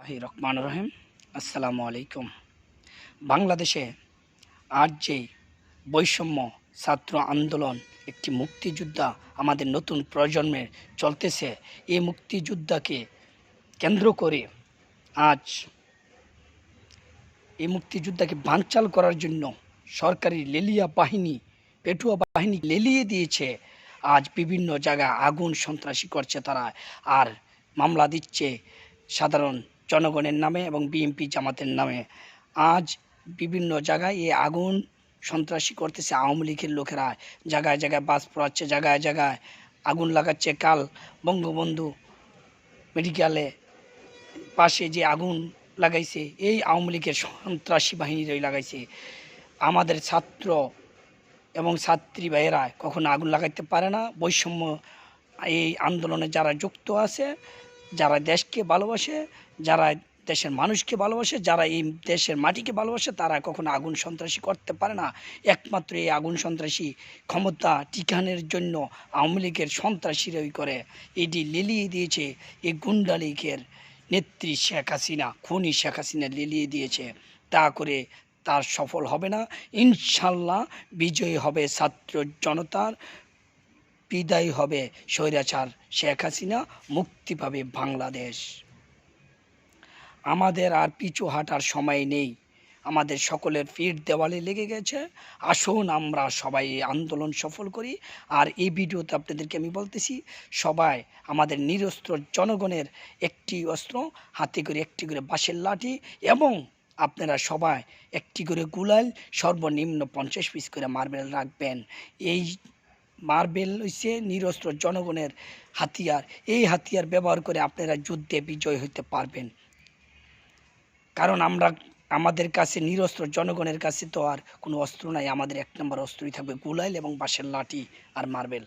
রহমান রহিম। আসসালামু আলাইকুম। বাংলাদেশে আজ যে বৈষম্য ছাত্র আন্দোলন, একটি মুক্তিযোদ্ধা আমাদের নতুন প্রজন্মের চলতেছে, এই মুক্তিযোদ্ধাকে কেন্দ্র করে আজ এই মুক্তিযোদ্ধাকে বানচাল করার জন্য সরকারি লেলিয়া বাহিনী, পেটুয়া বাহিনী লেলিয়ে দিয়েছে। আজ বিভিন্ন জায়গায় আগুন সন্ত্রাসী করছে তারা, আর মামলা দিচ্ছে সাধারণ জনগণের নামে এবং বিএনপি জামাতের নামে। আজ বিভিন্ন জায়গায় এই আগুন সন্ত্রাসী করতেছে আওয়ামী লীগের লোকেরা। জায়গায় জায়গায় বাস পোড়াচ্ছে, জায়গায় জায়গায় আগুন লাগাচ্ছে। কাল বঙ্গবন্ধু মেডিকেলে পাশে যে আগুন লাগাইছে, এই আওয়ামী লীগের সন্ত্রাসী বাহিনীরাই লাগাইছে। আমাদের ছাত্র এবং ছাত্রী ভাইয়েরা কখনো আগুন লাগাইতে পারে না। বৈষম্য এই আন্দোলনে যারা যুক্ত আছে, যারা দেশকে ভালোবাসে, যারা দেশের মানুষকে ভালোবাসে, যারা এই দেশের মাটিকে ভালোবাসে, তারা কখনো আগুন সন্ত্রাসী করতে পারে না। একমাত্র এই আগুন সন্ত্রাসী ক্ষমতা টিকানোর জন্য আওয়ামী লীগের সন্ত্রাসীরাই করে। এটি লেলিয়ে দিয়েছে এই গুন্ডা লীগের নেত্রী শেখ হাসিনা, খুনি শেখ হাসিনা লেলিয়ে দিয়েছে। তা করে তার সফল হবে না। ইনশাল্লাহ বিজয়ী হবে ছাত্র জনতার, বিদায় হবে স্বৈরাচার শেখ হাসিনা, মুক্তি পাবে বাংলাদেশ। আমাদের আর পিছু হাঁটার সময় নেই। আমাদের সকলের পিঠ দেওয়ালে লেগে গেছে। আসুন আমরা সবাই এই আন্দোলন সফল করি। আর এই ভিডিওতে আপনাদেরকে আমি বলতেছি, সবাই আমাদের নিরস্ত্র জনগণের একটি অস্ত্র হাতে করে, একটি করে বাঁশের লাঠি, এবং আপনারা সবাই একটি করে গুলাল, সর্বনিম্ন 50 পিস করে মার্বেল রাখবেন। এই মার্বেল হচ্ছে নিরস্ত্র জনগণের হাতিয়ার। এই হাতিয়ার ব্যবহার করে আপনারা যুদ্ধে বিজয় হতে পারবেন। কারণ আমাদের কাছে নিরস্ত্র জনগণের কাছে তো আর কোনো অস্ত্র নাই। আমাদের এক নম্বর অস্ত্রই থাকবে গুলাইল এবং বাঁশের লাঠি আর মার্বেল।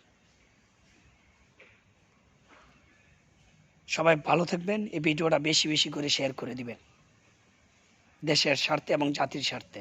সবাই ভালো থাকবেন। এই ভিডিওটা বেশি বেশি করে শেয়ার করে দিবেন, দেশের স্বার্থে এবং জাতির স্বার্থে।